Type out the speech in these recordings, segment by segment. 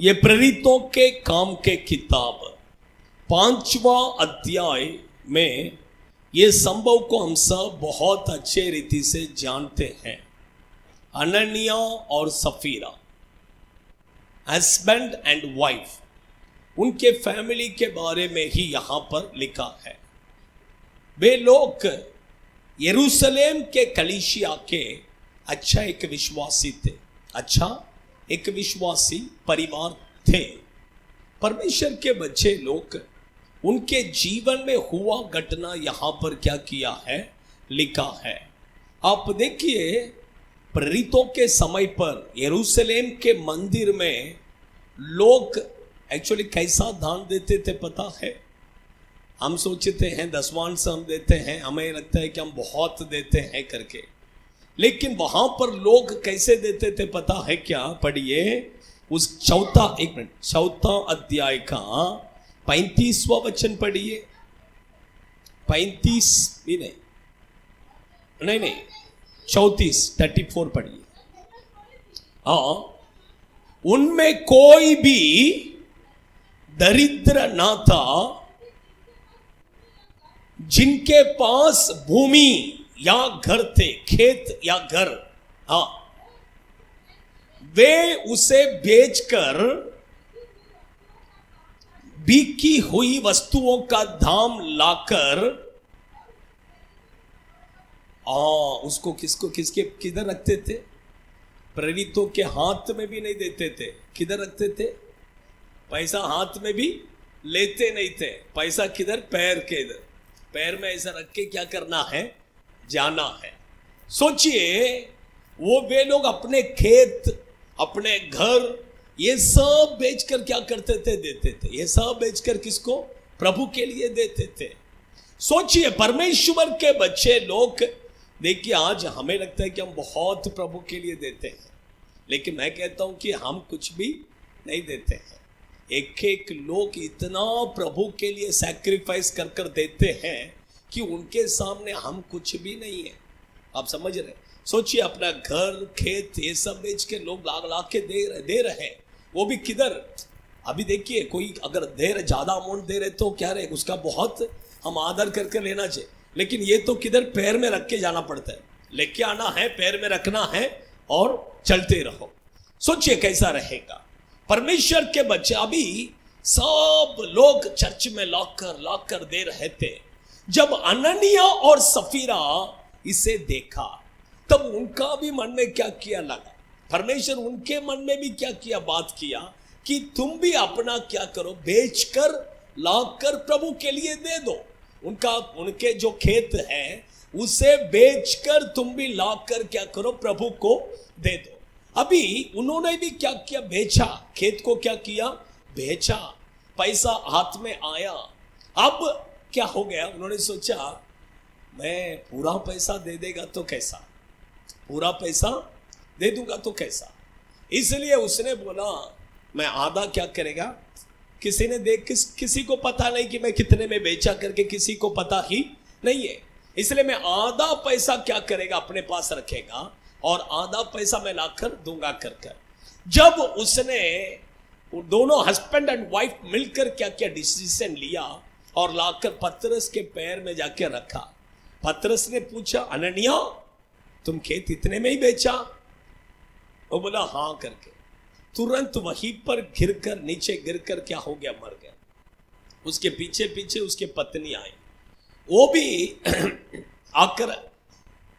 ये प्रेरितों के काम के किताब 5वां अध्याय में ये संभव को हम सब बहुत अच्छे रीति से जानते हैं। अननिया और सफीरा हस्बैंड एंड वाइफ, उनके फैमिली के बारे में ही यहां पर लिखा है। वे लोग यरूशलेम के कलीसिया के अच्छा एक विश्वासी थे, अच्छा एक विश्वासी परिवार थे। परमेश्वर के बच्चे लोग, उनके जीवन में हुआ घटना यहां पर क्या किया है, लिखा है। आप देखिए, प्रेरितों के समय पर यरूशलेम के मंदिर में लोग एक्चुअली कैसा दान देते थे पता है? हम सोचते हैं दसवांश हम देते हैं, हमें लगता है कि हम बहुत देते हैं करके, लेकिन वहां पर लोग कैसे देते थे पता है क्या? पढ़िए उस चौथा अध्याय का 35वां वचन पढ़िए। 35 भी नहीं 34 पढ़िए। हाँ, उनमें कोई भी दरिद्र ना था जिनके पास भूमि या घर थे, खेत या घर, हाँ, वे उसे बेचकर बिकी हुई वस्तुओं का दाम लाकर उसको किधर रखते थे? प्रेरितों के हाथ में भी नहीं देते थे। किधर रखते थे? पैसा हाथ में भी लेते नहीं थे। पैसा किधर? पैर के इधर, पैर में ऐसा रख के क्या करना है, जाना है। सोचिए, वे लोग अपने खेत, अपने घर, ये सब बेचकर क्या करते थे? देते थे। ये सब बेचकर किसको? प्रभु के लिए देते थे। सोचिए, परमेश्वर के बच्चे लोग, देखिए आज हमें लगता है कि हम बहुत प्रभु के लिए देते हैं, लेकिन मैं कहता हूं कि हम कुछ भी नहीं देते हैं। एक एक लोग इतना प्रभु के लिए सैक्रिफाइस कर कर देते हैं कि उनके सामने हम कुछ भी नहीं है। आप समझ रहे? सोचिए, अपना घर, खेत, ये सब बेच के लोग ला के दे रहे हैं। वो भी किधर? अभी देखिए, कोई अगर ज्यादा अमाउंट दे रहे तो क्या रहे, उसका बहुत हम आदर करके लेना चाहिए, लेकिन ये तो किधर पैर में रख के जाना पड़ता है। लेके आना है, पैर में रखना है और चलते रहो। सोचिए कैसा रहेगा। परमेश्वर के बच्चे अभी सब लोग चर्च में लाकर दे रहे थे। जब अननिया और सफीरा इसे देखा, तब उनका भी मन में क्या किया लगा? परमेश्वर उनके मन में भी क्या किया, बात किया कि तुम भी अपना क्या करो, बेचकर लाकर प्रभु के लिए दे दो। उनके जो खेत है उसे बेचकर तुम भी लाकर क्या करो, प्रभु को दे दो। अभी उन्होंने भी क्या किया? बेचा। खेत को क्या किया? बेचा। पैसा हाथ में आया। अब क्या हो गया? उन्होंने सोचा, मैं पूरा पैसा दे देगा तो कैसा, पूरा पैसा दे दूंगा तो कैसा। इसलिए उसने बोला, मैं आधा क्या करेगा, किसी ने किसी को पता नहीं कि मैं कितने में बेचा करके, किसी को पता ही नहीं है। इसलिए मैं आधा पैसा क्या करेगा, अपने पास रखेगा और आधा पैसा मैं लाकर दूंगा कर। जब उसने दोनों हस्बैंड एंड वाइफ मिलकर क्या क्या डिसीजन लिया और लाकर पतरस के पैर में जाके रखा। पतरस ने पूछा, अननिया तुम खेत इतने में ही बेचा? वो बोला हाँ करके। तुरंत वहीं पर नीचे गिरकर क्या हो गया, मर गया। उसके पीछे पीछे उसके पत्नी आई, वो भी आकर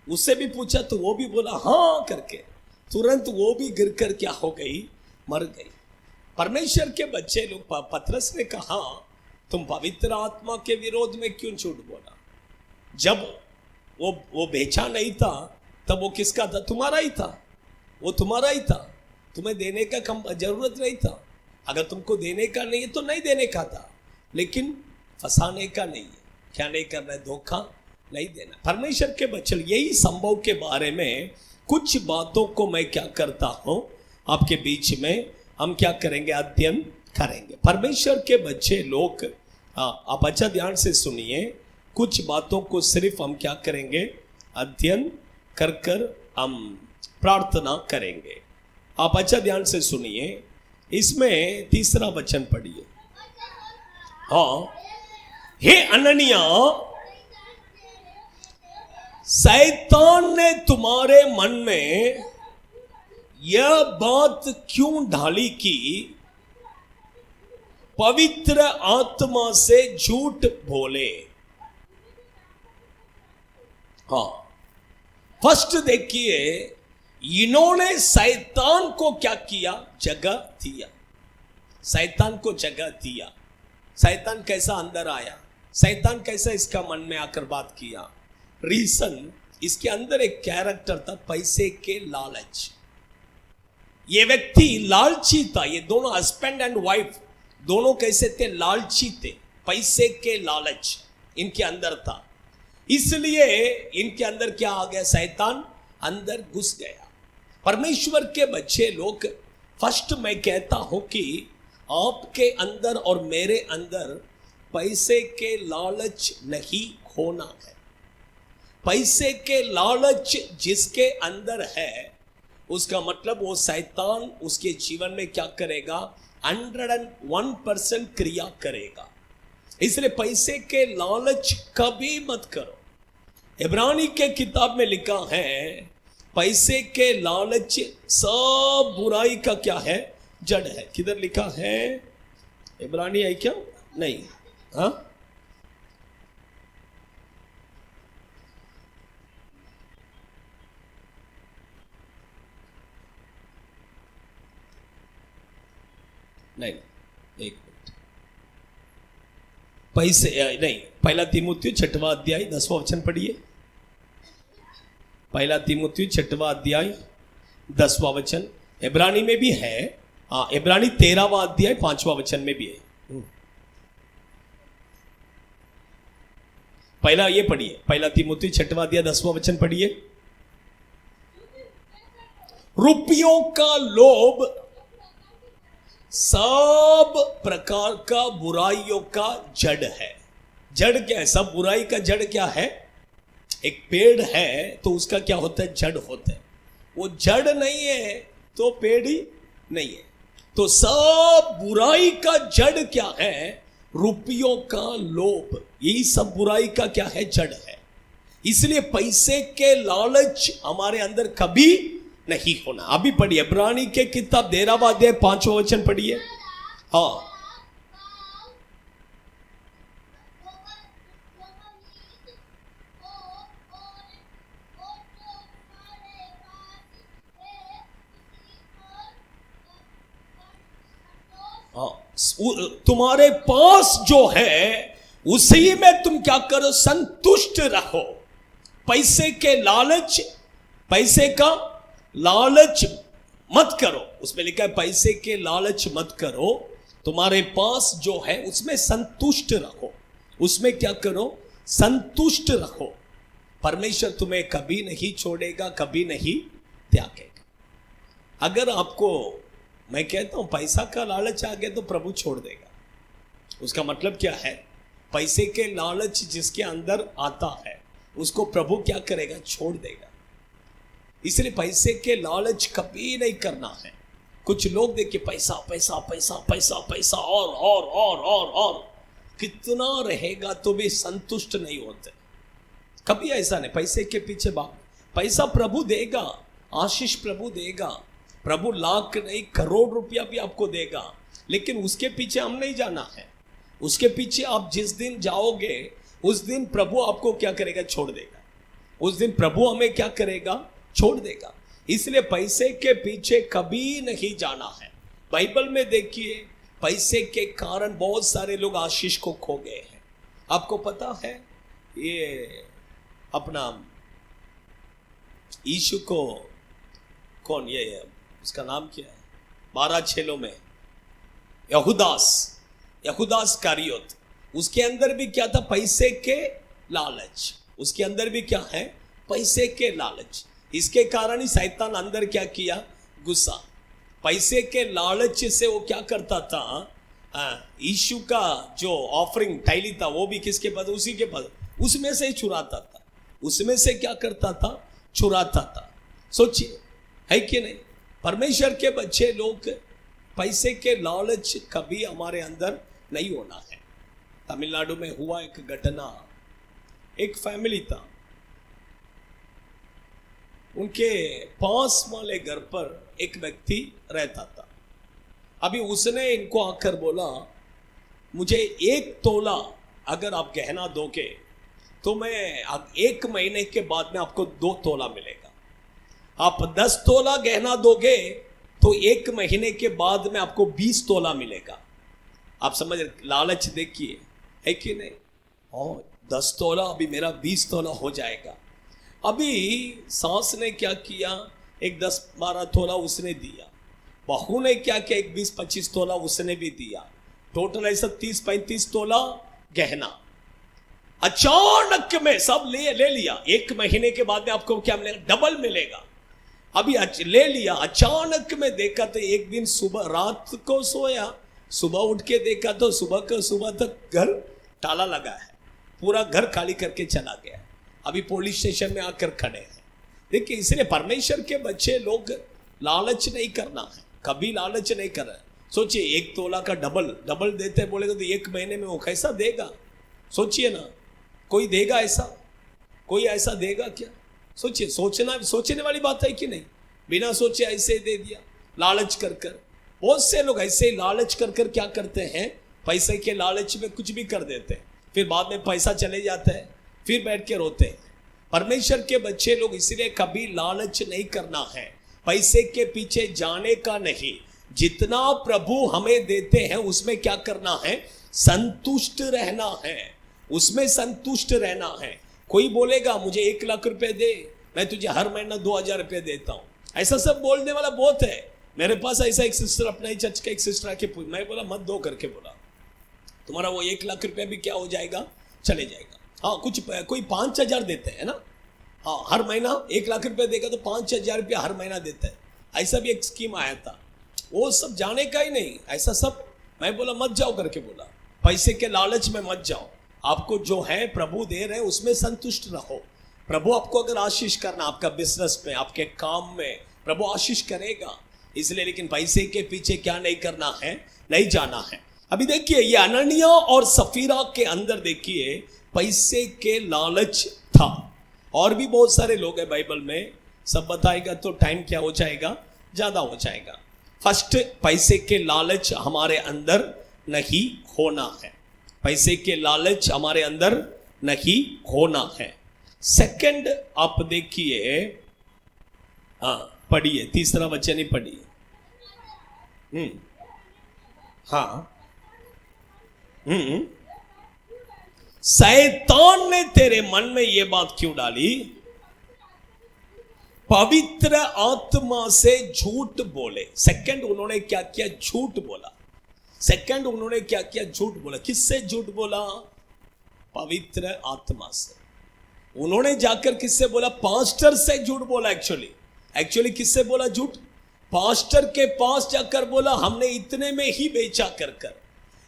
उससे भी पूछा तो वो भी बोला हाँ करके। तुरंत वो भी गिरकर क्या हो गई, मर गई। परमेश्वर के बच्चे लोग, पतरस ने कहा, तुम पवित्र आत्मा के विरोध में क्यों झूठ बोला? जब वो बेचा नहीं था तब वो किसका था? तुम्हारा ही था। वो तुम्हारा ही था, तुम्हें देने का जरूरत नहीं था। अगर तुमको देने का नहीं है तो नहीं देने का था, लेकिन फंसाने का नहीं है। क्या नहीं करना है? धोखा नहीं देना। परमेश्वर के बच्चे, यही संभव के बारे में कुछ बातों को मैं क्या करता हूं, आपके बीच में हम क्या करेंगे, अध्ययन करेंगे। परमेश्वर के बच्चे लोग, आप अच्छा ध्यान से सुनिए, कुछ बातों को सिर्फ हम क्या करेंगे, अध्ययन कर हम प्रार्थना करेंगे। आप अच्छा ध्यान से सुनिए। इसमें तीसरा वचन पढ़िए। हाँ, हे अननिया, शैतान ने तुम्हारे मन में यह बात क्यों ढाली कि पवित्र आत्मा से झूठ बोले। हाँ, फर्स्ट देखिए, इन्होंने शैतान को क्या किया? जगह दिया। शैतान को जगह दिया। शैतान कैसा अंदर आया? शैतान कैसा इसका मन में आकर बात किया? रीजन, इसके अंदर एक कैरेक्टर था, पैसे के लालच। ये व्यक्ति लालची था। ये दोनों हस्बैंड एंड वाइफ दोनों कैसे थे? लालची थे। पैसे के लालच इनके अंदर था। इसलिए इनके अंदर क्या आ गया? शैतान अंदर घुस गया। परमेश्वर के बच्चे लोग, फर्स्ट मैं कहता हूं कि आपके अंदर और मेरे अंदर पैसे के लालच नहीं होना है। पैसे के लालच जिसके अंदर है, उसका मतलब वो शैतान उसके जीवन में क्या करेगा? 101% क्रिया करेगा। इसलिए पैसे के लालच कभी मत करो। इब्रानी के किताब में लिखा है, पैसे के लालच सब बुराई का क्या है? जड़ है। किधर लिखा है? इब्रानी है क्या? नहीं, हाँ, नहीं, एक मिनट। पैसे नहीं, पहला तीमुथियुस 6वां अध्याय 10वां वचन पढ़िए। पहला तीमुथियुस 6वां अध्याय 10वां वचन। इब्रानी में भी है। हाँ, इब्रानी 13वां अध्याय 5वां वचन में भी है। पहला ये पढ़िए, पहला तीमुथियुस 6वां अध्याय 10वां वचन पढ़िए। रुपयों का लोभ सब प्रकार का बुराइयों का जड़ है। जड़ क्या है? सब बुराई का जड़ क्या है? एक पेड़ है तो उसका क्या होता है? जड़ होता है। वो जड़ नहीं है तो पेड़ ही नहीं है। तो सब बुराई का जड़ क्या है? रुपयों का लोभ। यही सब बुराई का क्या है? जड़ है। इसलिए पैसे के लालच हमारे अंदर कभी नहीं होना। अभी पढ़िए, इब्रानी के किताब 13वां अध्याय 5वां वचन पढ़िए। हाँ, तुम्हारे पास जो है उसी में तुम क्या करो? संतुष्ट रहो। पैसे के लालच, पैसे का लालच मत करो। उसमें लिखा है पैसे के लालच मत करो। तुम्हारे पास जो है उसमें संतुष्ट रहो। उसमें क्या करो? संतुष्ट रहो। परमेश्वर तुम्हें कभी नहीं छोड़ेगा, कभी नहीं त्यागेगा। अगर आपको, मैं कहता हूं, पैसा का लालच आ गया तो प्रभु छोड़ देगा। उसका मतलब क्या है? पैसे के लालच जिसके अंदर आता है उसको प्रभु क्या करेगा? छोड़ देगा। इसलिए पैसे के लालच कभी नहीं करना है। कुछ लोग देखिए, पैसा पैसा पैसा पैसा पैसा और कितना रहेगा तो भी संतुष्ट नहीं होते। कभी ऐसा नहीं। पैसे के पीछे भाग। पैसा प्रभु देगा, आशीष प्रभु देगा। प्रभु लाख नहीं करोड़ रुपया भी आपको देगा, लेकिन उसके पीछे हम नहीं जाना है। उसके पीछे आप जिस दिन जाओगे उस दिन प्रभु आपको क्या करेगा? छोड़ देगा। उस दिन प्रभु हमें क्या करेगा? छोड़ देगा। इसलिए पैसे के पीछे कभी नहीं जाना है। बाइबल में देखिए, पैसे के कारण बहुत सारे लोग आशीष को खो गए हैं। आपको पता है, ये अपना यीशु को कौन, ये उसका नाम क्या है? 12 चेलों में यहूदास कारियोत, उसके अंदर भी क्या था? पैसे के लालच। उसके अंदर भी क्या है? पैसे के लालच। इसके कारण ही शैतान अंदर क्या किया? गुस्सा। पैसे के लालच से वो क्या करता था? यीशु का जो ऑफरिंग थैली था वो भी किसके पास? उसी के पास। उसमें से ही चुराता था। उसमें से क्या करता था? चुराता था। सोचिए, है कि नहीं? परमेश्वर के बच्चे लोग पैसे के लालच कभी हमारे अंदर नहीं होना है। तमिलनाडु में हुआ एक घटना, एक फैमिली था, उनके पास वाले घर पर एक व्यक्ति रहता था। अभी उसने इनको आकर बोला, मुझे 1 तोला अगर आप गहना दोगे तो मैं 1 महीने के बाद में आपको 2 तोला मिलेगा। आप 10 तोला गहना दोगे तो 1 महीने के बाद में आपको 20 तोला मिलेगा। आप समझ, लालच देखिए, है कि नहीं? और 10 तोला, अभी मेरा 20 तोला हो जाएगा। अभी सास ने क्या किया, एक 10-12 तोला उसने दिया, बहू ने क्या किया, एक 20-25 तोला उसने भी दिया, टोटल ऐसा 30-35 तोला गहना। अचानक में सब ले लिया। 1 महीने के बाद में आपको क्या मिलेगा? डबल मिलेगा। अभी ले लिया, अचानक में देखा तो एक दिन सुबह, रात को सोया, सुबह उठ के देखा तो सुबह तक घर ताला लगा है, पूरा घर खाली करके चला गया। अभी पुलिस स्टेशन में आकर खड़े हैं। देखिए, इसलिए परमेश्वर के बच्चे लोग लालच नहीं करना है, कभी लालच नहीं कर रहे। सोचिए, 1 तोला का डबल देते बोलेगा तो 1 महीने में वो कैसा देगा? सोचिए ना, कोई देगा ऐसा? कोई ऐसा देगा क्या? सोचिए, सोचने वाली बात है कि नहीं? बिना सोचे ऐसे दे दिया, लालच कर। बहुत से लोग ऐसे लालच कर क्या करते हैं, पैसे के लालच में कुछ भी कर देते हैं, फिर बाद में पैसा चले जाता है, फिर बैठ के रोते हैं। परमेश्वर के बच्चे लोग इसलिए कभी लालच नहीं करना है, पैसे के पीछे जाने का नहीं। जितना प्रभु हमें देते हैं उसमें क्या करना है? संतुष्ट रहना है, उसमें संतुष्ट रहना है। कोई बोलेगा मुझे 1 लाख रुपए दे, मैं तुझे हर महीना 2000 रुपए देता हूं, ऐसा सब बोलने वाला बहुत है। मेरे पास ऐसा एक सिस्टर, अपना ही चर्च का एक सिस्टर आके मैं बोला मत दो करके बोला, तुम्हारा वो 1 लाख रुपया भी क्या हो जाएगा? चले जाएगा। हाँ, कोई 5000 देते हैं ना, हाँ, हर महीना 1 लाख रुपया देगा तो 5000 रुपया हर महीना देता है। ऐसा भी एक स्कीम आया था, वो सब जाने का ही नहीं, ऐसा सब। मैं बोला मत जाओ करके बोला, पैसे के लालच में मत जाओ। आपको जो है प्रभु दे रहे हैं उसमें संतुष्ट रहो। प्रभु आपको अगर आशीष करना, आपका बिजनेस में, आपके काम में, प्रभु आशीष करेगा। इसलिए लेकिन पैसे के पीछे क्या नहीं करना है, नहीं जाना है। अभी देखिए, ये अननिया और सफीरा के अंदर देखिए पैसे के लालच था। और भी बहुत सारे लोग हैं बाइबल में, सब बताएगा तो टाइम क्या हो जाएगा, ज्यादा हो जाएगा। फर्स्ट, पैसे के लालच हमारे अंदर नहीं होना है, पैसे के लालच हमारे अंदर नहीं होना है। सेकंड, आप देखिए, हाँ पढ़िए, तीसरा वचन ही पढ़िए। हाँ, शैतान ने तेरे मन में यह बात क्यों डाली? पवित्र आत्मा से झूठ बोले। सेकंड, उन्होंने क्या किया? झूठ बोला। सेकंड, उन्होंने क्या किया? झूठ बोला। किससे झूठ बोला? पवित्र आत्मा से। उन्होंने जाकर किससे बोला? पास्टर से झूठ बोला। एक्चुअली किससे बोला झूठ? पास्टर के पास जाकर बोला हमने इतने में ही बेचा कर।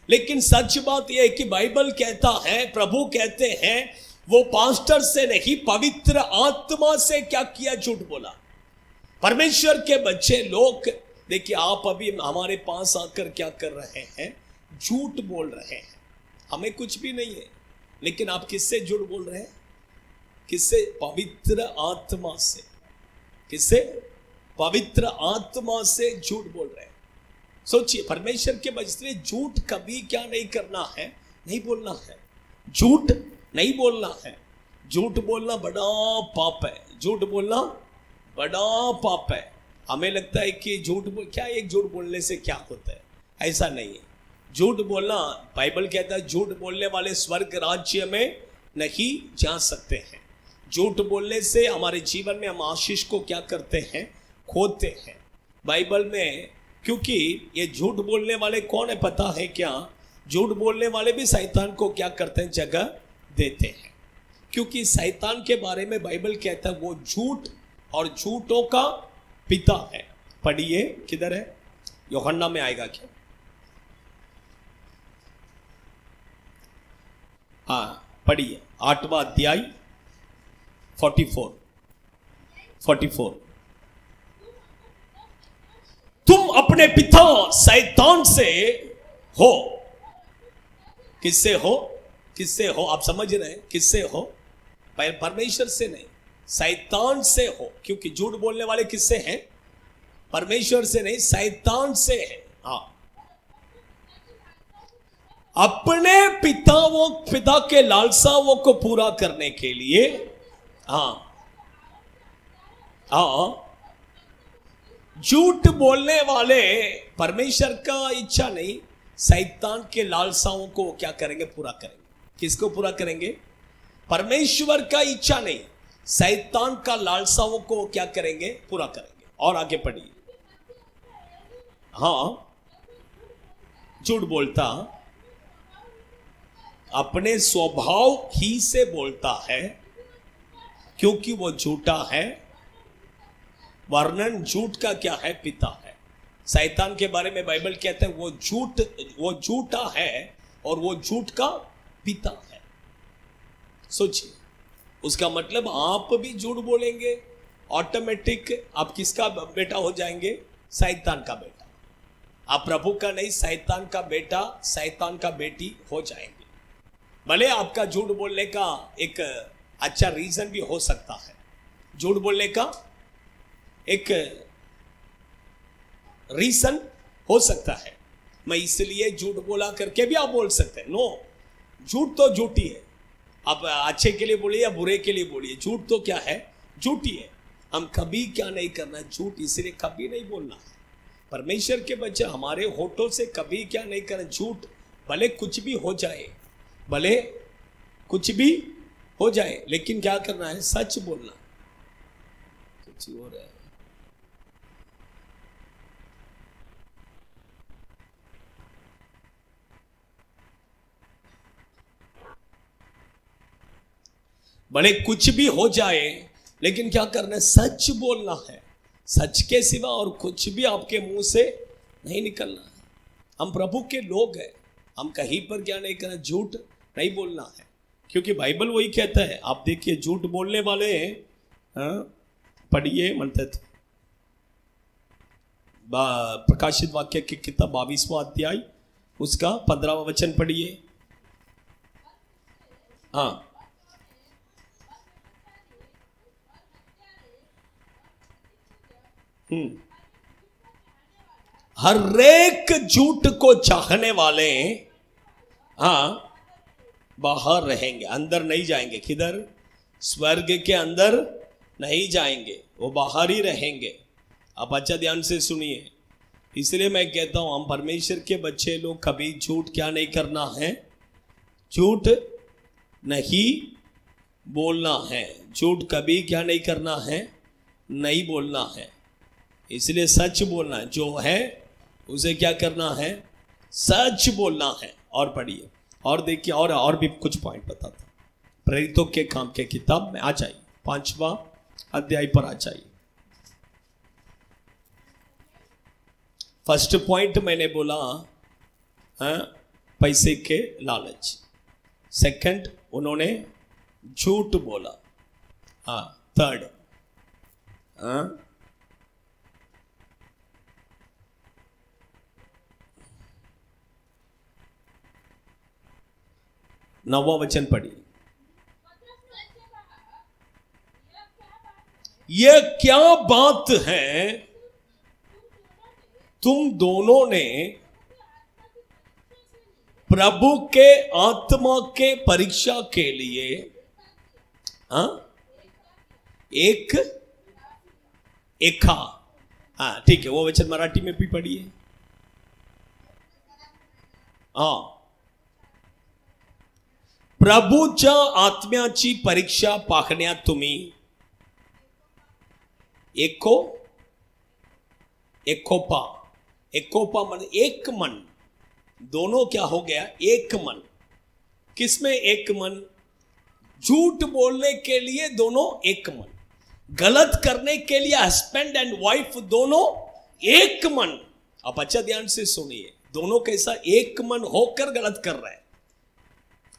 लेकिन सच बात यह है कि बाइबल कहता है, प्रभु कहते हैं, वो पास्टर से नहीं, पवित्र आत्मा से क्या किया? झूठ बोला। परमेश्वर के बच्चे लोग देखिए, आप अभी हमारे पास आकर क्या कर रहे हैं? झूठ बोल रहे हैं। हमें कुछ भी नहीं है, लेकिन आप किससे झूठ बोल रहे हैं? किससे? पवित्र आत्मा से। किससे? पवित्र आत्मा से झूठ बोल रहे हैं। सोचिए, परमेश्वर के बच्चे झूठ कभी क्या नहीं करना है, नहीं बोलना है। झूठ नहीं बोलना है। झूठ बोलना बड़ा पाप है। झूठ बोलना बड़ा पाप है। हमें लगता है कि क्या एक झूठ बोलने से क्या होता है? ऐसा नहीं है। झूठ बोलना, बाइबल कहता है झूठ बोलने वाले स्वर्ग राज्य में नहीं जा सकते हैं। झूठ बोलने से हमारे जीवन में हम आशीष को क्या करते हैं? खोते हैं। बाइबल में, क्योंकि ये झूठ बोलने वाले कौन है पता है क्या? झूठ बोलने वाले भी शैतान को क्या करते हैं? जगह देते हैं। क्योंकि शैतान के बारे में बाइबल कहता है वो झूठ और झूठों का पिता है। पढ़िए, किधर है? यूहन्ना में आएगा क्या? हाँ पढ़िए, 8वां अध्याय 44। तुम अपने पिता शैतान से हो। किससे हो? किससे हो? आप समझ रहे हैं? किससे हो? परमेश्वर से नहीं, शैतान से हो। क्योंकि झूठ बोलने वाले किससे हैं? परमेश्वर से नहीं, शैतान से है। हाँ, अपने पिता के लालसाओं को पूरा करने के लिए। हाँ हाँ, झूठ बोलने वाले परमेश्वर का इच्छा नहीं, शैतान के लालसाओं को क्या करेंगे? पूरा करेंगे। किसको पूरा करेंगे? परमेश्वर का इच्छा नहीं, शैतान का लालसाओं को क्या करेंगे? पूरा करेंगे। और आगे पढ़िए। हाँ, झूठ बोलता अपने स्वभाव ही से बोलता है, क्योंकि वो झूठा है। वर्णन झूठ का क्या है? पिता है। शैतान के बारे में बाइबल कहते हैं वो झूठा है और वो झूठ का पिता है। सोचिए, उसका मतलब आप भी झूठ बोलेंगे, ऑटोमेटिक आप किसका बेटा हो जाएंगे? शैतान का बेटा। आप प्रभु का नहीं, शैतान का बेटा, शैतान का बेटी हो जाएंगे। भले आपका झूठ बोलने का एक अच्छा रीजन भी हो सकता है, झूठ बोलने का एक रीजन हो सकता है, मैं इसलिए झूठ बोला करके भी आप बोल सकते हैं। नो, झूठ तो झूठी है। आप अच्छे के लिए बोलिए या बुरे के लिए बोलिए, झूठ तो क्या है? झूठी है। हम कभी क्या नहीं करना? झूठ इसलिए कभी नहीं बोलना है। परमेश्वर के बच्चे हमारे होठों से कभी क्या नहीं करना? झूठ। भले कुछ भी हो जाए, भले कुछ भी हो जाए, लेकिन क्या करना है? सच बोलना। कुछ हो रहा है। भले कुछ भी हो जाए, लेकिन क्या करना है? सच बोलना है। सच के सिवा और कुछ भी आपके मुंह से नहीं निकलना है। हम प्रभु के लोग हैं, हम कहीं पर क्या नहीं करना? झूठ नहीं बोलना है, क्योंकि बाइबल वही कहता है। आप देखिए, झूठ बोलने वाले पढ़िए मनते थे प्रकाशित वाक्य की किताब 22वां अध्याय उसका 15वां वचन पढ़िए। हाँ, हर एक झूठ को चाहने वाले बाहर रहेंगे, अंदर नहीं जाएंगे। किधर? स्वर्ग के अंदर नहीं जाएंगे, वो बाहर ही रहेंगे। आप अच्छा ध्यान से सुनिए। इसलिए मैं कहता हूं, हम परमेश्वर के बच्चे लोग कभी झूठ क्या नहीं करना है? झूठ नहीं बोलना है। झूठ कभी क्या नहीं करना है? नहीं बोलना है। इसलिए सच बोलना है। जो है उसे क्या करना है? सच बोलना है। और पढ़िए, और देखिए, और भी कुछ पॉइंट बताता। प्रेरितों के काम के किताब में आ जाइए, 5वां अध्याय पर आ जाइए। फर्स्ट पॉइंट मैंने बोला पैसे के लालच। सेकंड, उन्होंने झूठ बोला। थर्ड, नौवां वचन पढ़िए। यह क्या बात है, तुम दोनों ने प्रभु के आत्मा के परीक्षा के लिए एका। ठीक है, वो वचन मराठी में भी पढ़िए। प्रभूच्या आत्म्याची परीक्षा पाहण्यात तुम्ही एकोपा मन, एक मन। दोनों क्या हो गया? एक मन। किसमें एक मन? झूठ बोलने के लिए दोनों एक मन, गलत करने के लिए हस्बैंड एंड वाइफ दोनों एक मन। आप अच्छा ध्यान से सुनिए, दोनों कैसा एक मन होकर गलत कर रहे हैं।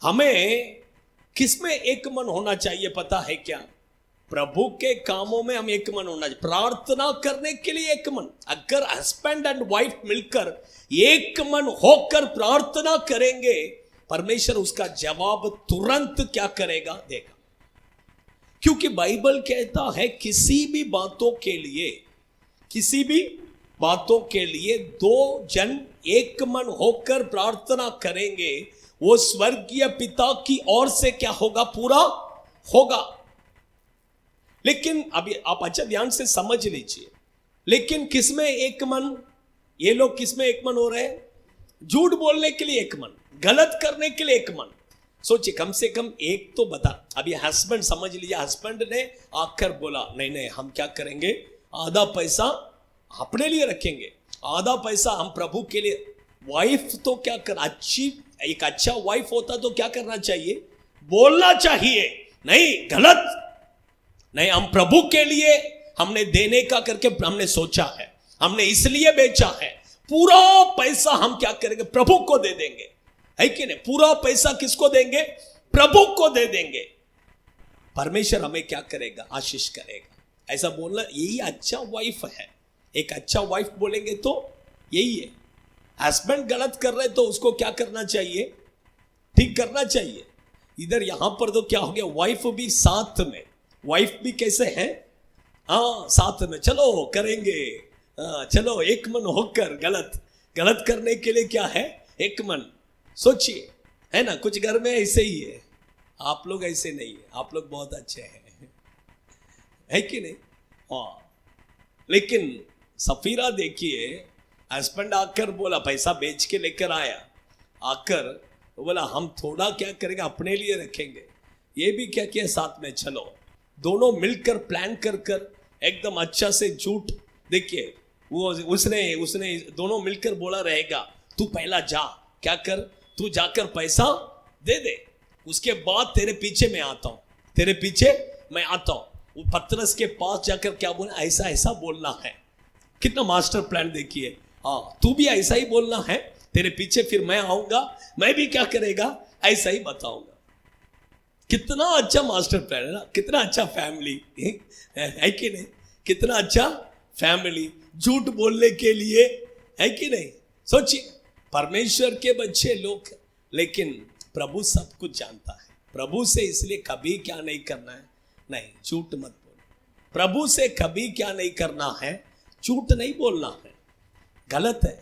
हमें किसमें एक मन होना चाहिए पता है क्या? प्रभु के कामों में हम एक मन होना चाहिए, प्रार्थना करने के लिए एक मन। अगर हस्बैंड एंड वाइफ मिलकर एक मन होकर प्रार्थना करेंगे, परमेश्वर उसका जवाब तुरंत क्या करेगा, देगा। क्योंकि बाइबल कहता है किसी भी बातों के लिए दो जन एक मन होकर प्रार्थना करेंगे, वो स्वर्गीय पिता की ओर से क्या होगा, पूरा होगा। लेकिन अभी आप अच्छा ध्यान से समझ लीजिए, लेकिन किसमें एक मन, ये लोग किसमें एक मन हो रहे हैं, झूठ बोलने के लिए एक मन, गलत करने के लिए एक मन। सोचिए, कम से कम एक तो बता। अभी हस्बैंड समझ लीजिए, हस्बैंड ने आकर बोला नहीं नहीं हम क्या करेंगे, आधा पैसा अपने लिए रखेंगे, आधा पैसा हम प्रभु के लिए। वाइफ तो क्या कर, एक अच्छा वाइफ होता तो क्या करना चाहिए, बोलना चाहिए, नहीं गलत नहीं, हम प्रभु के लिए हमने देने का करके हमने सोचा है, हमने इसलिए बेचा है, पूरा पैसा हम क्या करेंगे, प्रभु को दे देंगे, है कि नहीं। पूरा पैसा किसको देंगे, प्रभु को दे देंगे। परमेश्वर हमें क्या करेगा, आशीष करेगा। ऐसा बोलना, यही अच्छा वाइफ है। एक अच्छा वाइफ बोलेंगे तो यही है। हस्बैंड गलत कर रहे तो उसको क्या करना चाहिए, ठीक करना चाहिए। इधर यहां पर तो क्या हो गया, वाइफ भी साथ में, वाइफ भी कैसे है, हाँ साथ में, चलो करेंगे, चलो एक मन होकर गलत करने के लिए क्या है, एक मन। सोचिए, है ना, कुछ घर में ऐसे ही है, आप लोग ऐसे नहीं है, आप लोग बहुत अच्छे हैं, है कि नहीं। हाँ, लेकिन सफीरा देखिए, हस्बैंड आकर बोला, पैसा बेच के लेकर आया, आकर बोला हम थोड़ा क्या करेंगे, अपने लिए रखेंगे। ये भी क्या किया, साथ में चलो, दोनों मिलकर प्लान कर एकदम अच्छा से झूठ। देखिए वो उसने दोनों मिलकर बोला रहेगा, तू पहला जा, क्या कर, तू जाकर पैसा दे दे, उसके बाद तेरे पीछे मैं आता हूं। वो पतरस के पास जाकर क्या बोला, ऐसा ऐसा बोलना है। कितना मास्टर प्लान देखिए। हाँ, तू भी ऐसा ही बोलना है, तेरे पीछे फिर मैं आऊंगा, मैं भी क्या करेगा, ऐसा ही बताऊंगा। कितना अच्छा मास्टर प्लान है ना, कितना अच्छा फैमिली है कि नहीं, कितना अच्छा फैमिली झूठ बोलने के लिए, है कि नहीं। सोचिए, परमेश्वर के बच्चे लोग, लेकिन प्रभु सब कुछ जानता है। प्रभु से इसलिए कभी क्या नहीं करना है, नहीं झूठ मत बोलो। प्रभु से कभी क्या नहीं करना है, झूठ नहीं बोलना है, गलत है।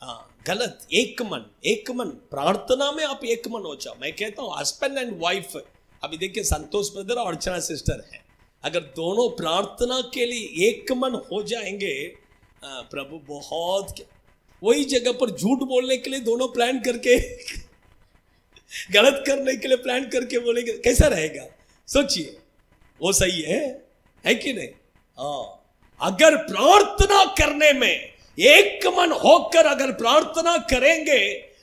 हाँ गलत, एक मन प्रार्थना में आप एक मन हो जाओ। मैं कहता हूँ हस्बैंड एंड वाइफ, अभी देखिए संतोष ब्रदर और अर्चना सिस्टर है, अगर दोनों प्रार्थना के लिए एक मन हो जाएंगे, प्रभु बहुत, वही जगह पर झूठ बोलने के लिए दोनों प्लान करके गलत करने के लिए प्लान करके बोलेंगे, कैसा रहेगा। सोचिए, वो सही है कि नहीं। हाँ, अगर प्रार्थना करने में एक मन होकर अगर प्रार्थना करेंगे,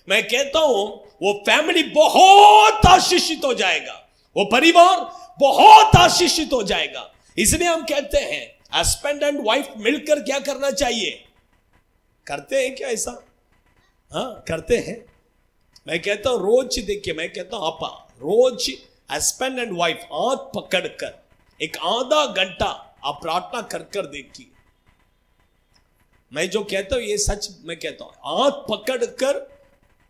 मैं कहता हूं वो फैमिली बहुत आशीषित हो जाएगा, वो परिवार बहुत आशीषित हो जाएगा। इसलिए हम कहते हैं हस्बैंड एंड वाइफ मिलकर क्या करना चाहिए, करते हैं क्या ऐसा, हाँ करते हैं। मैं कहता हूं रोज, देखिए मैं कहता हूं आपा रोज हस्बैंड एंड वाइफ हाथ पकड़कर एक आधा घंटा आप प्रार्थना कर देखिए। मैं जो कहता हूं ये सच मैं कहता हूं, हाथ पकड़कर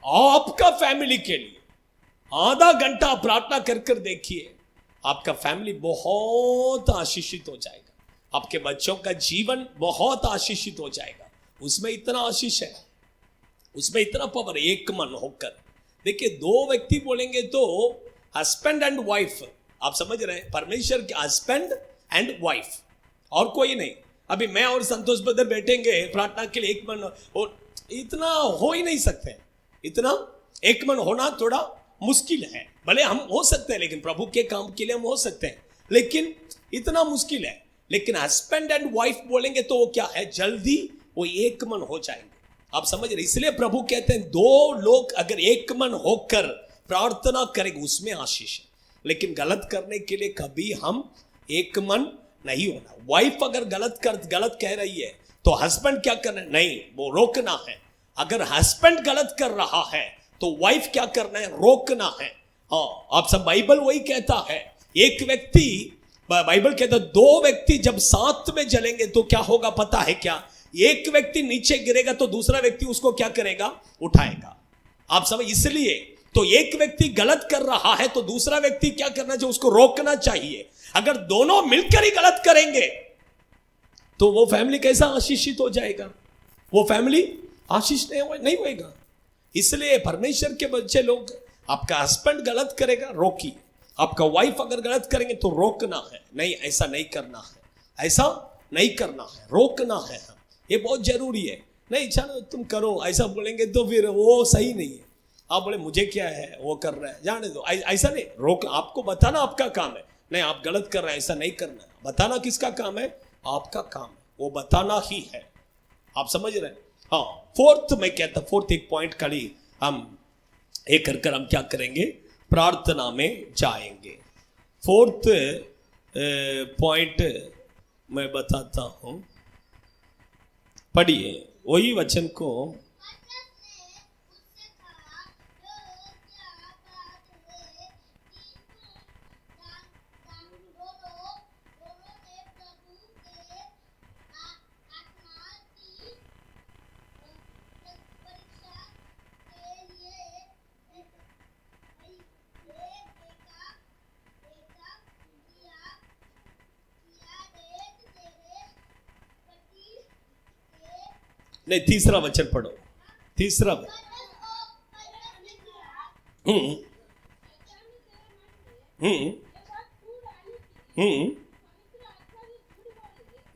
आपका फैमिली के लिए आधा घंटा प्रार्थना कर देखिए, आपका फैमिली बहुत आशीषित हो जाएगा, आपके बच्चों का जीवन बहुत आशीषित हो जाएगा। उसमें इतना आशीष है, उसमें इतना पावर, एक मन होकर। देखिए दो व्यक्ति बोलेंगे तो हस्बैंड एंड वाइफ, आप समझ रहे हैं, परमेश्वर के हस्बैंड एंड वाइफ, और कोई नहीं। अभी मैं और संतोष ब्रदर बैठेंगे प्रार्थना के लिए, एक मन हो, इतना हो ही नहीं सकते। इतना एक मन होना थोड़ा मुश्किल है, भले हम हो सकते हैं, लेकिन प्रभु के काम के लिए हम हो सकते हैं, लेकिन इतना मुश्किल है। लेकिन हस्बैंड एंड वाइफ बोलेंगे तो वो क्या है, जल्दी वो एक मन हो जाएंगे। आप समझ रहे, इसलिए प्रभु कहते हैं दो लोग अगर एक मन होकर प्रार्थना करेंगे उसमें आशीष है। लेकिन गलत करने के लिए कभी हम एक मन नहीं होना। वाइफ अगर गलत कह रही है तो हस्बैंड क्या करना है, नहीं वो रोकना है। अगर हस्बैंड गलत कर रहा है तो वाइफ क्या करना है, रोकना है। हाँ, आप सब बाइबल वही कहता है, एक व्यक्ति बाइबल कहता है 2 व्यक्ति जब साथ में जलेंगे तो क्या होगा पता है क्या? एक व्यक्ति नीचे गिरेगा तो दूसरा व्यक्ति उसको क्या करेगा? उठाएगा। आप समझ, इसलिए तो एक व्यक्ति गलत कर रहा है तो दूसरा व्यक्ति क्या करना चाहिए? उसको रोकना चाहिए। अगर दोनों मिलकर ही गलत करेंगे तो वो फैमिली कैसा आशीषित हो जाएगा? वो फैमिली आशीष नहीं होएगा। इसलिए परमेश्वर के बच्चे लोग, आपका हस्बैंड गलत करेगा रोकिए, आपका वाइफ अगर गलत करेंगे तो रोकना है, नहीं ऐसा नहीं करना है, ऐसा नहीं करना है, रोकना है। ये बहुत जरूरी है। नहीं चलो तुम करो ऐसा बोलेंगे तो फिर वो सही नहीं है। आप बोले मुझे क्या है, वो कर रहा है, जाने दो, ऐसा नहीं। रोक, आपको बताना आपका काम है, नहीं आप गलत कर रहे हैं, ऐसा नहीं करना है। बताना किसका काम है? आपका काम है, वो बताना ही है। आप समझ रहे हैं? हाँ, फोर्थ मैं कहता, फोर्थ एक पॉइंट खाली हम एक कर हम क्या करेंगे? प्रार्थना में जाएंगे। फोर्थ पॉइंट मैं बताता हूं, पढ़िए वही वचन को। नहीं, तीसरा वचन पढ़ो, तीसरा। हम्म हम्म हम्म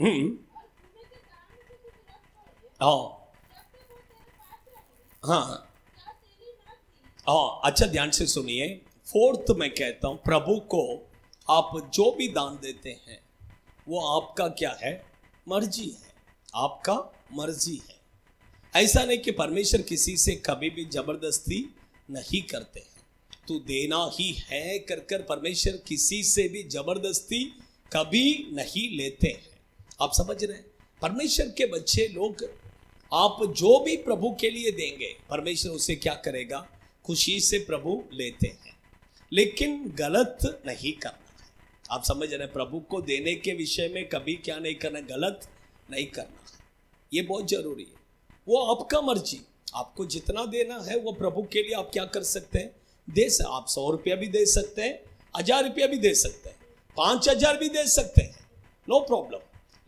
हम्म हाँ हाँ हाँ, अच्छा ध्यान से सुनिए। फोर्थ मैं कहता हूं, प्रभु को आप जो भी दान देते हैं वो आपका क्या है? मर्जी है, आपका मर्जी है। ऐसा नहीं कि परमेश्वर किसी से कभी भी जबरदस्ती नहीं करते हैं। तू देना ही है कर कर परमेश्वर किसी से भी जबरदस्ती कभी नहीं लेते हैं। आप समझ रहे हैं? परमेश्वर के बच्चे लोग, आप जो भी प्रभु के लिए देंगे परमेश्वर उसे क्या करेगा? खुशी से प्रभु लेते हैं, लेकिन गलत नहीं करना है। आप समझ रहे हैं? प्रभु को देने के विषय में कभी क्या नहीं करना? गलत नहीं करना है। ये बहुत जरूरी है। वो आपका मर्जी, आपको जितना देना है वो प्रभु के लिए आप क्या कर सकते हैं? आप 100 रुपया भी दे सकते हैं, 1000 रुपया भी दे सकते हैं, 5000 भी दे सकते हैं, नो प्रॉब्लम।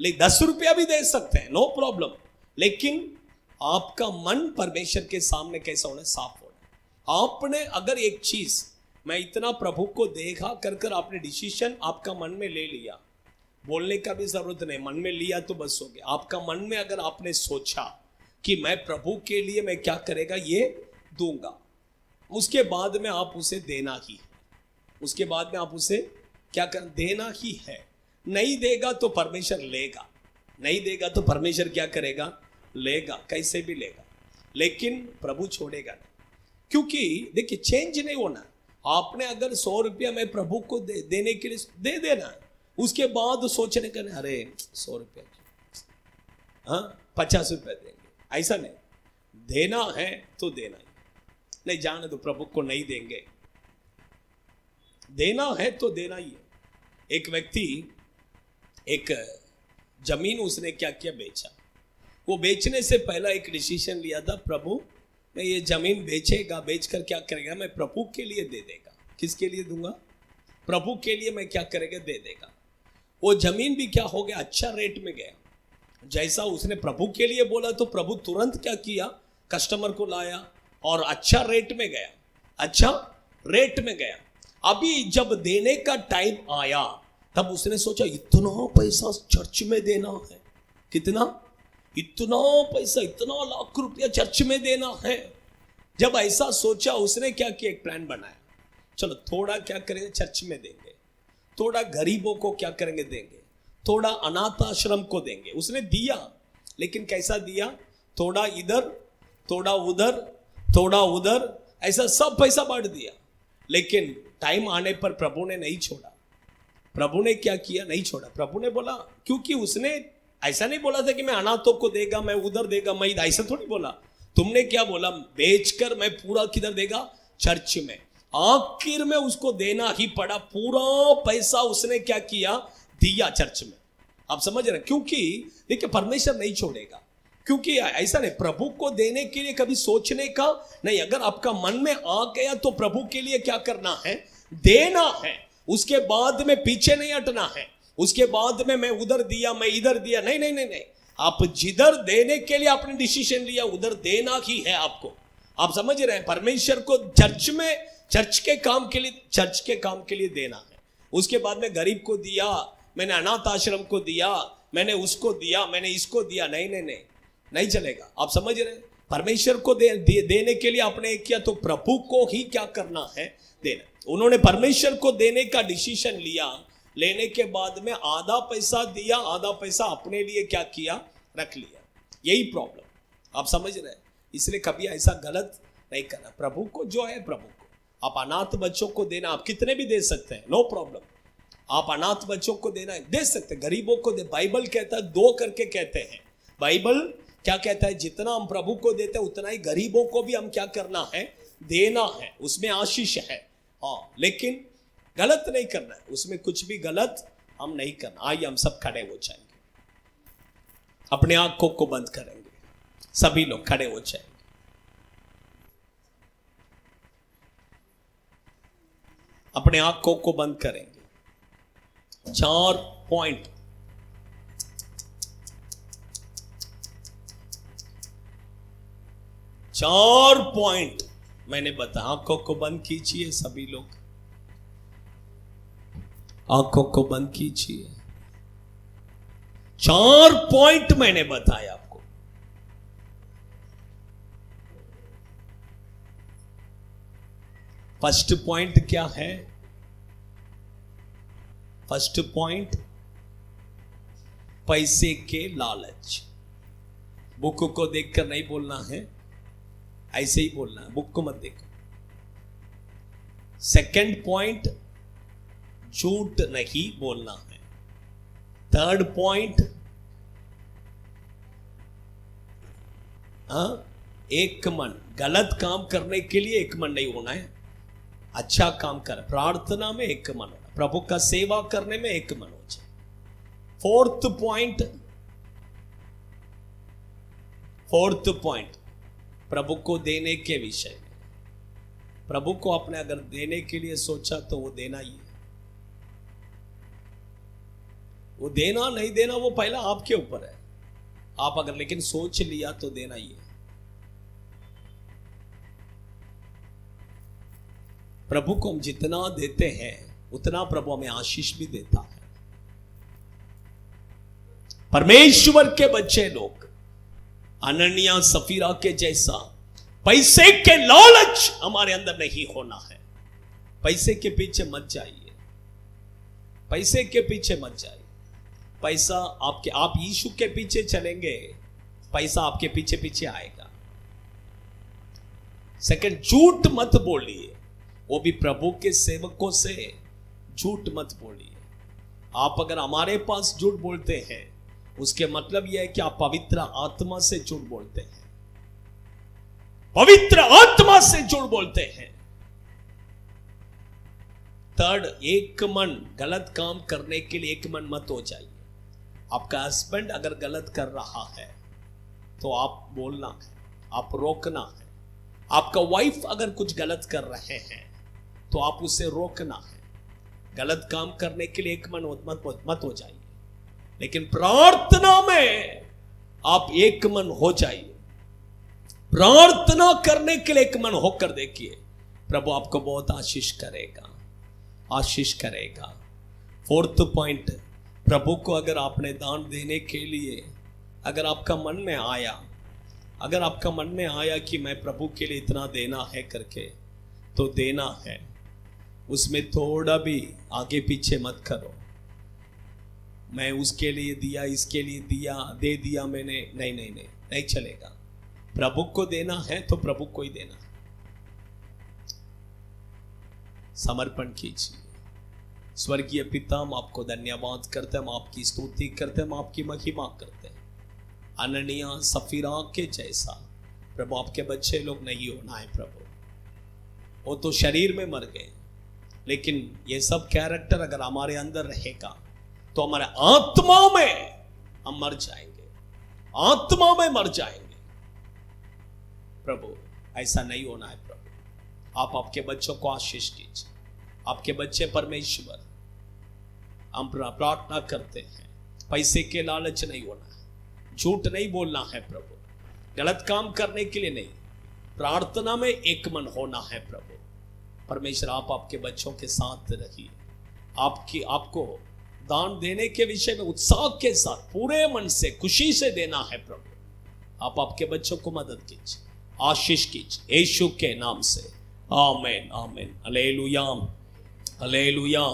लेकिन 10 रुपया भी दे सकते हैं, नो प्रॉब्लम। लेकिन आपका मन परमेश्वर के सामने कैसा होना? साफ होना। आपने अगर एक चीज, मैं इतना प्रभु को देखा कर कर आपने डिसीजन आपका मन में ले लिया, बोलने का भी जरूरत नहीं, मन में लिया तो बस हो गया। आपका मन में अगर आपने सोचा कि मैं प्रभु के लिए मैं क्या करेगा? ये दूंगा, उसके बाद में आप उसे देना ही है। उसके बाद में आप उसे क्या कर देना ही है। नहीं देगा तो परमेश्वर लेगा, नहीं देगा तो परमेश्वर क्या करेगा? लेगा, कैसे भी लेगा, लेकिन प्रभु छोड़ेगा नहीं। क्योंकि देखिए चेंज नहीं होना। आपने अगर 100 रुपया मैं प्रभु को देने के लिए दे देना, उसके बाद सोचने का नहीं अरे 100 रुपया, हाँ 50 रुपया देंगे, ऐसा नहीं। देना है तो देना ही, नहीं जाने तो प्रभु को नहीं देंगे। देना है तो देना ही है। एक व्यक्ति एक जमीन उसने क्या किया? बेचा। वो बेचने से पहला एक डिसीजन लिया था, प्रभु मैं ये जमीन बेचेगा, बेचकर क्या करेगा? मैं प्रभु के लिए दे देगा। किसके लिए दूंगा? प्रभु के लिए मैं क्या करेगा? दे देगा। वो जमीन भी क्या हो गया? अच्छा रेट में गया। जैसा उसने प्रभु के लिए बोला तो प्रभु तुरंत क्या किया? कस्टमर को लाया और अच्छा रेट में गया, अच्छा रेट में गया। अभी जब देने का टाइम आया तब उसने सोचा इतना पैसा चर्च में देना है, कितना? इतना पैसा, इतना लाख रुपया चर्च में देना है। जब ऐसा सोचा उसने क्या किया? एक प्लान बनाया, चलो थोड़ा क्या करेंगे? चर्च में देंगे, थोड़ा गरीबों को क्या करेंगे? देंगे, थोड़ा अनाथ आश्रम को देंगे। उसने दिया, लेकिन कैसा दिया? थोड़ा इधर, थोड़ा उधर, थोड़ा उधर, ऐसा सब पैसा बांट दिया। लेकिन टाइम आने पर प्रभु ने नहीं छोड़ा। प्रभु ने क्या किया? नहीं छोड़ा। प्रभु ने बोला, क्योंकि उसने ऐसा नहीं बोला था कि मैं अनाथों को देगा, मैं उधर देगा, मैं ऐसा थोड़ी बोला। तुमने क्या बोला? बेचकर मैं पूरा किधर देगा? चर्च में। आखिर में उसको देना ही पड़ा। पूरा पैसा उसने क्या किया, दिया चर्च में। आप समझ रहे हैं? क्योंकि देखिए परमेश्वर नहीं छोड़ेगा। क्योंकि ऐसा नहीं, प्रभु को देने के लिए कभी सोचने का नहीं। अगर आपका मन में आ गया तो प्रभु के लिए क्या करना है, देना है। उसके बाद में पीछे नहीं हटना है। उसके बाद में मैं उधर दिया, मैं इधर दिया, नहीं नहीं नहीं नहीं। आप जिधर देने के लिए आपने डिसीजन लिया उधर देना ही है आपको। आप समझ रहे हैं? परमेश्वर को चर्च में, चर्च के काम के लिए देना है। उसके बाद में गरीब को दिया, मैंने अनाथ आश्रम को दिया, मैंने उसको दिया, मैंने इसको दिया, नहीं नहीं नहीं, नहीं चलेगा। आप समझ रहे हैं? परमेश्वर को देने के लिए आपने किया तो प्रभु को ही क्या करना है, देना। उन्होंने परमेश्वर को देने का डिसीजन लिया, लेने के बाद में आधा पैसा दिया, आधा पैसा अपने लिए क्या किया, रख लिया। यही प्रॉब्लम। आप समझ रहे हैं? इसलिए कभी ऐसा गलत नहीं करना। प्रभु को जो है प्रभु को, आप अनाथ बच्चों को देना, आप कितने भी दे सकते हैं, नो प्रॉब्लम। आप अनाथ बच्चों को देना दे सकते हैं, गरीबों को दे। बाइबल कहता है दो करके कहते हैं। बाइबल क्या कहता है, जितना हम प्रभु को देते हैं उतना ही गरीबों को भी हम क्या करना है, देना है। उसमें आशीष है, हाँ, लेकिन गलत नहीं करना है। उसमें कुछ भी गलत हम नहीं करना। आइए हम सब खड़े हो जाएंगे, अपने आंखों को बंद करेंगे, सभी लोग खड़े हो जाएंगे। अपने आंखों को बंद करेंगे। 4 पॉइंट, मैंने बताया। आंखों को बंद कीजिए, सभी लोग आंखों को बंद कीजिए। 4 पॉइंट मैंने बताया आपको। फर्स्ट पॉइंट क्या है? फर्स्ट पॉइंट, पैसे के लालच। बुक को देखकर नहीं बोलना है, ऐसे ही बोलना है, बुक को मत देखो। सेकंड पॉइंट, झूठ नहीं बोलना है। थर्ड पॉइंट, एक मन, गलत काम करने के लिए एक मन नहीं होना है, अच्छा काम कर, प्रार्थना में एक मन होना, प्रभु का सेवा करने में एक मन हो जाए। फोर्थ पॉइंट, प्रभु को देने के विषय में। प्रभु को आपने अगर देने के लिए सोचा तो वो देना ही है। वो देना नहीं देना वो पहला आपके ऊपर है। आप अगर लेकिन सोच लिया तो देना ही है। प्रभु को हम जितना देते हैं उतना प्रभु हमें आशीष भी देता है। परमेश्वर के बच्चे लोग अनन्या सफीरा के जैसा पैसे के लालच हमारे अंदर नहीं होना है। पैसे के पीछे मत जाइए, पैसे के पीछे मत जाइए। पैसा आप यीशु के पीछे चलेंगे, पैसा आपके पीछे पीछे आएगा। सेकंड, झूठ मत बोलिए, वो भी प्रभु के सेवकों से झूठ मत बोलिए। आप अगर हमारे पास झूठ बोलते हैं उसके मतलब यह है कि आप पवित्र आत्मा से झूठ बोलते हैं, पवित्र आत्मा से झूठ बोलते हैं। थर्ड, एक मन, गलत काम करने के लिए एक मन मत हो जाइए। आपका हस्बैंड अगर गलत कर रहा है तो आप बोलना है, आप रोकना है। आपका वाइफ अगर कुछ गलत कर रहे हैं तो आप उसे रोकना है। गलत काम करने के लिए एक मन मत हो जाइए, लेकिन प्रार्थना में आप एक मन हो जाइए। प्रार्थना करने के लिए एक मन होकर देखिए, प्रभु आपको बहुत आशीष करेगा, आशीष करेगा। फोर्थ पॉइंट, प्रभु को अगर आपने दान देने के लिए अगर आपका मन में आया कि मैं प्रभु के लिए इतना देना है करके, तो देना है। उसमें थोड़ा भी आगे पीछे मत करो। मैं उसके लिए दिया, इसके लिए दिया, दे दिया मैंने, नहीं चलेगा। प्रभु को देना है तो प्रभु को ही देना है। समर्पण कीजिए। स्वर्गीय पिता, हम आपको धन्यवाद करते हैं, हम आपकी स्तुति करते हैं, हम आपकी महिमा करते हैं। अनन्या सफीरा के जैसा प्रभु आपके बच्चे लोग नहीं होना है प्रभु। वो तो शरीर में मर गए, लेकिन ये सब कैरेक्टर अगर हमारे अंदर रहेगा तो हमारे आत्मा में हम मर जाएंगे, आत्मा में मर जाएंगे। प्रभु ऐसा नहीं होना है। प्रभु आप आपके बच्चों को आशीष कीजिए। आपके बच्चे परमेश्वर, हम प्रार्थना करते हैं, पैसे के लालच नहीं होना है, झूठ नहीं बोलना है प्रभु, गलत काम करने के लिए नहीं, प्रार्थना में एक मन होना है। प्रभु परमेश्वर आप आपके बच्चों के साथ रहिए। आपको दान देने के विषय में उत्साह के साथ पूरे मन से खुशी से देना है। प्रभु आप आपके बच्चों को मदद कीजिए, आशीष कीजिए यीशु के नाम से। आमीन आमीन। Hallelujah hallelujah.